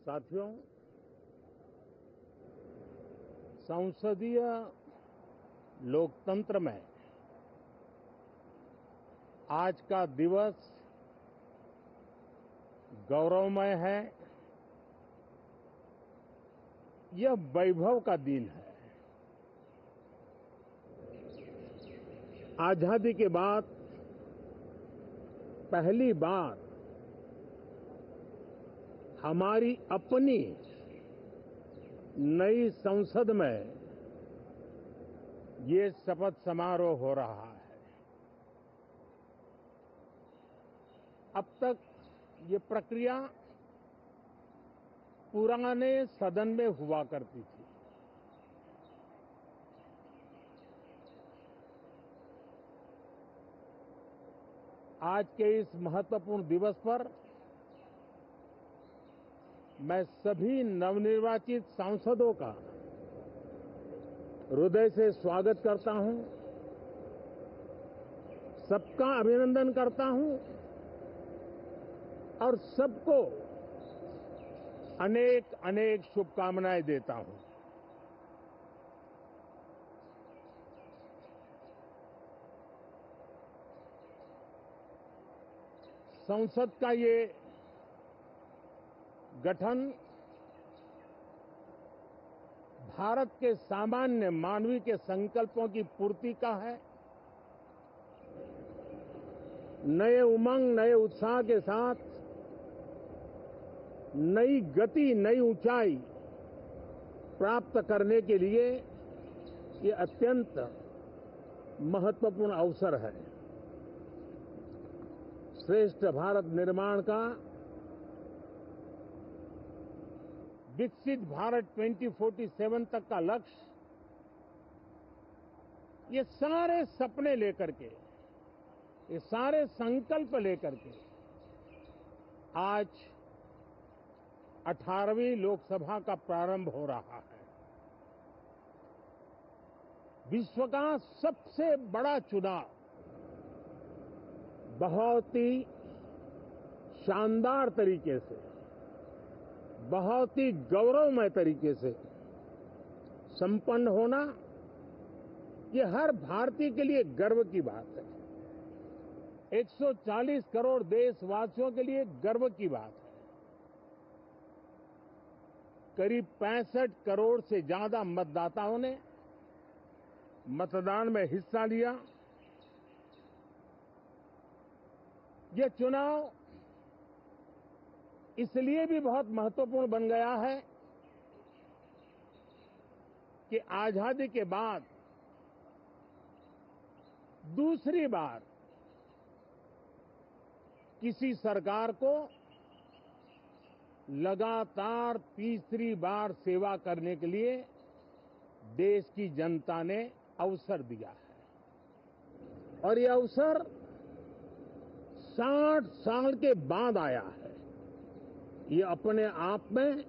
साथियों, संसदीय लोकतंत्र में आज का दिवस गौरवमय है। यह वैभव का दिन है। आजादी के बाद पहली बार हमारी अपनी नई संसद में ये शपथ समारोह हो रहा है। अब तक ये प्रक्रिया पुराने सदन में हुआ करती थी। आज के इस महत्वपूर्ण दिवस पर मैं सभी नवनिर्वाचित सांसदों का हृदय से स्वागत करता हूं, सबका अभिनंदन करता हूं और सबको अनेक अनेक शुभकामनाएं देता हूं। संसद का ये गठन भारत के सामान्य मानवीय के संकल्पों की पूर्ति का है। नए उमंग, नए उत्साह के साथ नई गति, नई ऊंचाई प्राप्त करने के लिए ये अत्यंत महत्वपूर्ण अवसर है। श्रेष्ठ भारत निर्माण का, विकसित भारत 2047 तक का लक्ष्य, ये सारे सपने लेकर के, ये सारे संकल्प लेकर के आज 18वीं लोकसभा का प्रारंभ हो रहा है। विश्व का सबसे बड़ा चुनाव बहुत ही शानदार तरीके से, बहुत ही गौरवमय तरीके से संपन्न होना, ये हर भारतीय के लिए गर्व की बात है। 140 करोड़ देशवासियों के लिए गर्व की बात है। करीब 65 करोड़ से ज्यादा मतदाताओं ने मतदान में हिस्सा लिया। यह चुनाव इसलिए भी बहुत महत्वपूर्ण बन गया है कि आजादी के बाद दूसरी बार किसी सरकार को लगातार तीसरी बार सेवा करने के लिए देश की जनता ने अवसर दिया है और यह अवसर 60 साल के बाद आया है। ये अपने आप में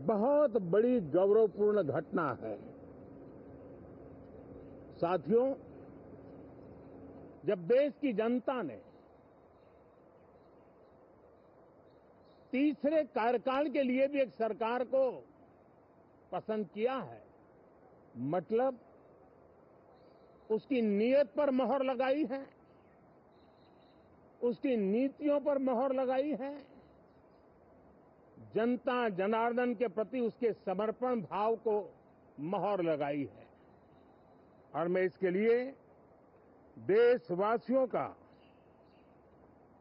बहुत बड़ी गौरवपूर्ण घटना है। साथियों, जब देश की जनता ने तीसरे कार्यकाल के लिए भी एक सरकार को पसंद किया है, मतलब उसकी नीयत पर मोहर लगाई है, उसकी नीतियों पर मोहर लगाई है, जनता जनार्दन के प्रति उसके समर्पण भाव को मोहर लगाई है। और मैं इसके लिए देशवासियों का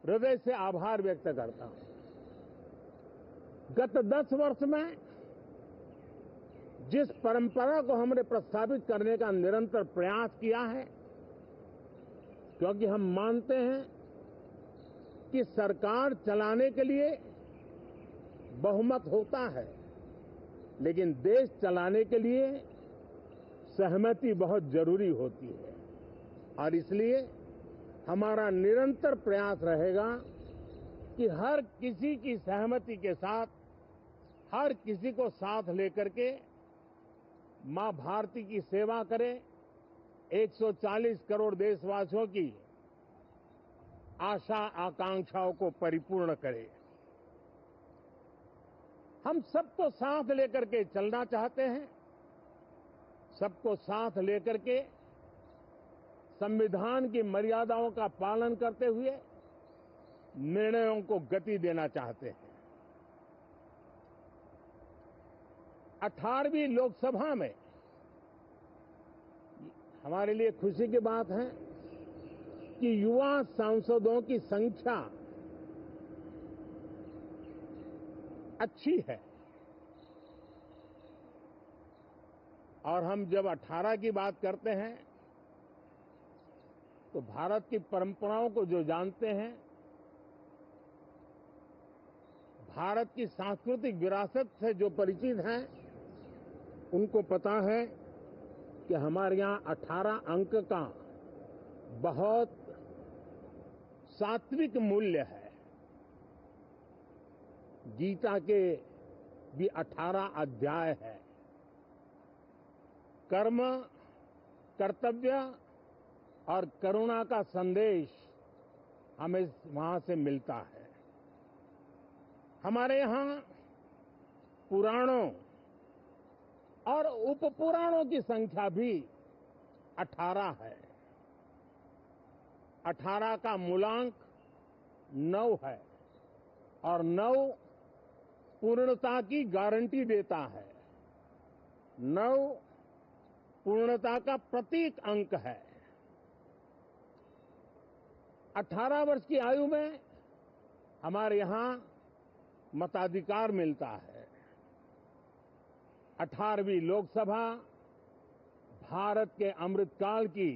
हृदय से आभार व्यक्त करता हूं। गत 10 वर्ष में जिस परंपरा को हमने प्रस्तावित करने का निरंतर प्रयास किया है, क्योंकि हम मानते हैं कि सरकार चलाने के लिए बहुमत होता है, लेकिन देश चलाने के लिए सहमति बहुत जरूरी होती है। और इसलिए हमारा निरंतर प्रयास रहेगा कि हर किसी की सहमति के साथ, हर किसी को साथ लेकर के मां भारती की सेवा करें, 140 करोड़ देशवासियों की आशा आकांक्षाओं को परिपूर्ण करे। हम सबको साथ लेकर के चलना चाहते हैं, सबको साथ लेकर के संविधान की मर्यादाओं का पालन करते हुए निर्णयों को गति देना चाहते हैं। 18वीं लोकसभा में हमारे लिए खुशी की बात है कि युवा सांसदों की संख्या अच्छी है। और हम जब 18 की बात करते हैं तो भारत की परंपराओं को जो जानते हैं, भारत की सांस्कृतिक विरासत से जो परिचित हैं, उनको पता है कि हमारे यहाँ 18 अंक का बहुत सात्विक मूल्य है। गीता के भी 18 अध्याय है। कर्म, कर्तव्य और करुणा का संदेश हमें वहां से मिलता है। हमारे यहाँ पुराणों और उपपुराणों की संख्या भी 18 है। 18 का मूलांक 9 है और 9 पूर्णता की गारंटी देता है। 9 पूर्णता का प्रतीक अंक है। 18 वर्ष की आयु में हमारे यहाँ मताधिकार मिलता है। 18वीं लोकसभा भारत के अमृतकाल की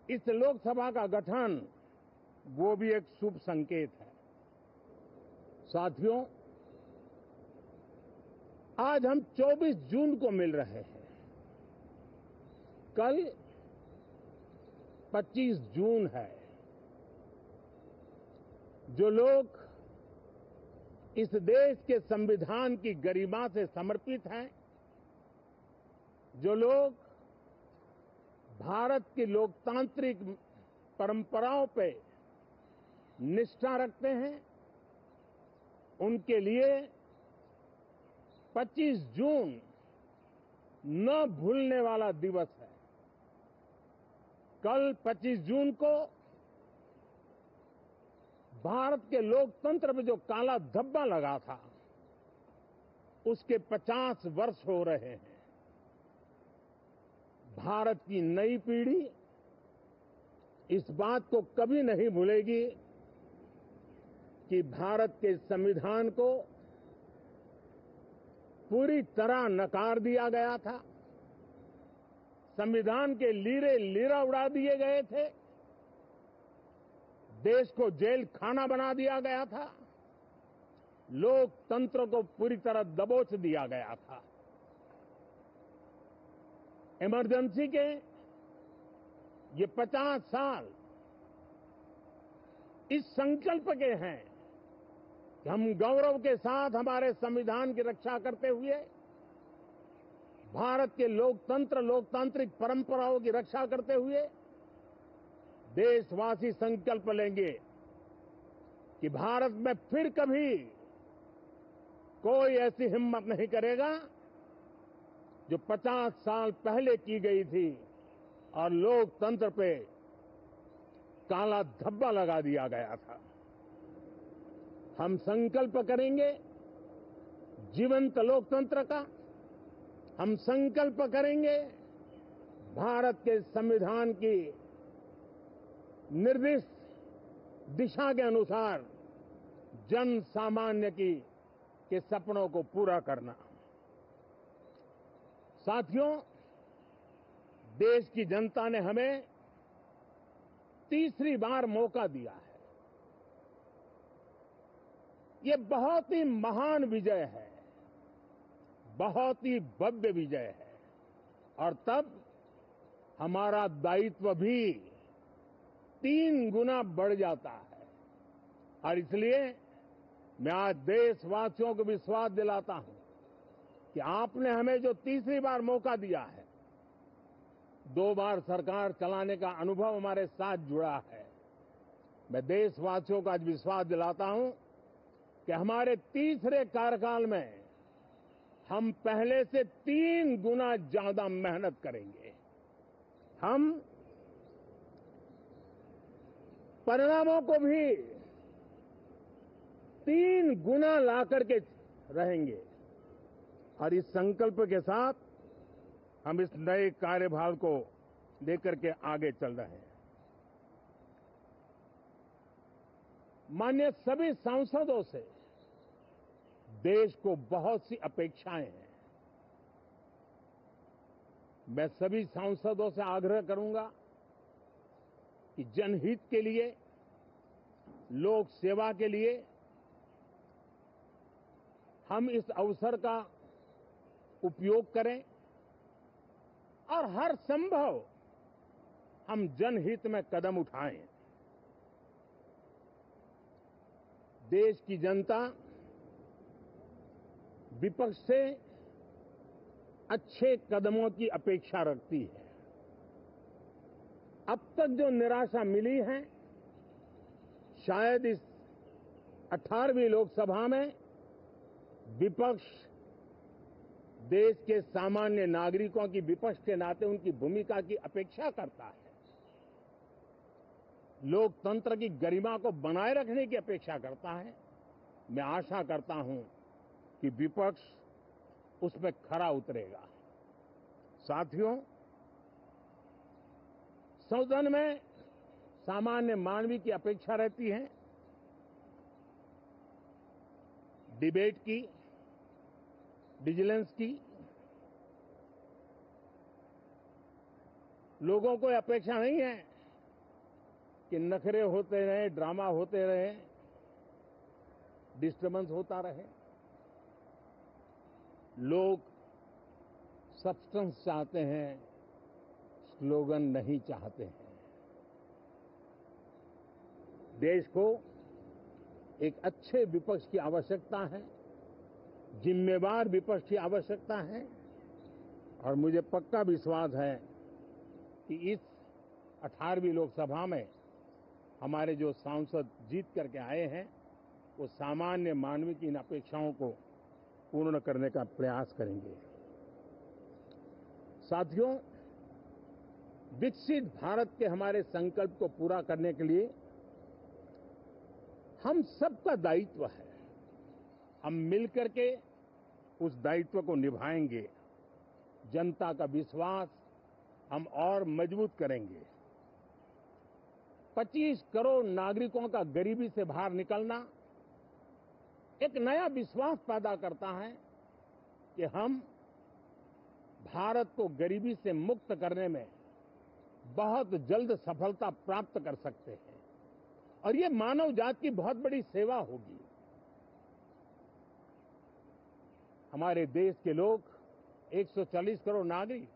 इस लोकसभा का गठन वो भी एक शुभ संकेत है। साथियों, आज हम 24 जून को मिल रहे हैं। कल 25 जून है। जो लोग इस देश के संविधान की गरिमा से समर्पित हैं, जो लोग भारत की लोकतांत्रिक परंपराओं पे निष्ठा रखते हैं, उनके लिए 25 जून न भूलने वाला दिवस है। कल 25 जून को भारत के लोकतंत्र में जो काला धब्बा लगा था, उसके 50 वर्ष हो रहे हैं। भारत की नई पीढ़ी इस बात को कभी नहीं भूलेगी कि भारत के संविधान को पूरी तरह नकार दिया गया था। संविधान के लीरे लीरा उड़ा दिए गए थे। देश को जेल खाना बना दिया गया था। लोकतंत्र को पूरी तरह दबोच दिया गया था। इमरजेंसी के ये 50 साल इस संकल्प के हैं कि हम गौरव के साथ हमारे संविधान की रक्षा करते हुए भारत के लोकतंत्र, लोकतांत्रिक परंपराओं की रक्षा करते हुए देशवासी संकल्प लेंगे कि भारत में फिर कभी कोई ऐसी हिम्मत नहीं करेगा जो 50 साल पहले की गई थी और लोकतंत्र पे काला धब्बा लगा दिया गया था। हम संकल्प करेंगे जीवंत लोकतंत्र का। हम संकल्प करेंगे भारत के संविधान की निर्दिष्ट दिशा के अनुसार जन सामान्य के सपनों को पूरा करना। साथियों, देश की जनता ने हमें तीसरी बार मौका दिया है। ये बहुत ही महान विजय है, बहुत ही भव्य विजय है। और तब हमारा दायित्व भी 3 गुना बढ़ जाता है। और इसलिए मैं आज देशवासियों को विश्वास दिलाता हूं कि आपने हमें जो तीसरी बार मौका दिया है, 2 बार सरकार चलाने का अनुभव हमारे साथ जुड़ा है, मैं देशवासियों को आज विश्वास दिलाता हूं कि हमारे तीसरे कार्यकाल में हम पहले से 3 गुना ज्यादा मेहनत करेंगे। हम परिणामों को भी 3 गुना ला करके रहेंगे और इस संकल्प के साथ हम इस नए कार्यभार को लेकर के आगे चल रहे हैं। माननीय सभी सांसदों से देश को बहुत सी अपेक्षाएं हैं। मैं सभी सांसदों से आग्रह करूंगा कि जनहित के लिए, लोक सेवा के लिए हम इस अवसर का उपयोग करें और हर संभव हम जनहित में कदम उठाएं। देश की जनता विपक्ष से अच्छे कदमों की अपेक्षा रखती है। अब तक जो निराशा मिली है, शायद इस 18वीं लोकसभा में विपक्ष देश के सामान्य नागरिकों की विपक्ष के नाते उनकी भूमिका की अपेक्षा करता है, लोकतंत्र की गरिमा को बनाए रखने की अपेक्षा करता है। मैं आशा करता हूं कि विपक्ष उसमें खरा उतरेगा। साथियों, सदन में सामान्य मानवीय की अपेक्षा रहती है डिबेट की, विजिलेंस की। लोगों को अपेक्षा नहीं है कि नखरे होते रहे, ड्रामा होते रहे, डिस्टर्बेंस होता रहे। लोग सब्सटेंस चाहते हैं, स्लोगन नहीं चाहते हैं। देश को एक अच्छे विपक्ष की आवश्यकता है, जिम्मेवार विपक्ष की आवश्यकता है और मुझे पक्का विश्वास है कि इस 18वीं लोकसभा में हमारे जो सांसद जीत करके आए हैं वो सामान्य मानवीय की इन अपेक्षाओं को पूर्ण करने का प्रयास करेंगे। साथियों, विकसित भारत के हमारे संकल्प को पूरा करने के लिए हम सबका दायित्व है। हम मिलकर के उस दायित्व को निभाएंगे। जनता का विश्वास हम और मजबूत करेंगे। 25 करोड़ नागरिकों का गरीबी से बाहर निकलना एक नया विश्वास पैदा करता है कि हम भारत को गरीबी से मुक्त करने में बहुत जल्द सफलता प्राप्त कर सकते हैं और ये मानव जाति की बहुत बड़ी सेवा होगी। हमारे देश के लोग 140 करोड़ नागरिक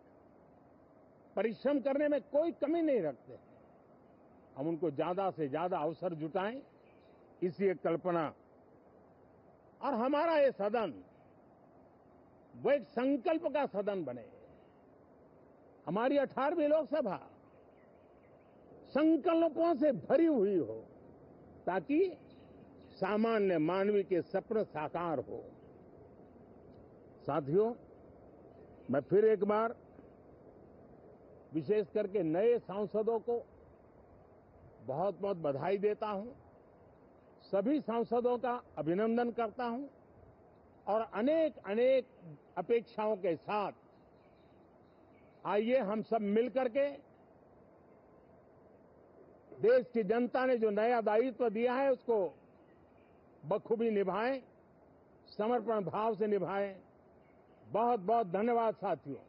परिश्रम करने में कोई कमी नहीं रखते हैं। हम उनको ज्यादा से ज्यादा अवसर जुटाएं, इसी एक कल्पना। और हमारा ये सदन वो एक संकल्प का सदन बने। हमारी 18वीं लोकसभा संकल्पों से भरी हुई हो ताकि सामान्य मानवीय के सपने साकार हो। साथियों, मैं फिर एक बार विशेष करके नए सांसदों को बहुत बहुत बधाई देता हूं, सभी सांसदों का अभिनंदन करता हूं और अनेक अनेक अपेक्षाओं के साथ आइए हम सब मिलकर के देश की जनता ने जो नया दायित्व दिया है उसको बखूबी निभाएं, समर्पण भाव से निभाएं। बहुत बहुत धन्यवाद साथियों।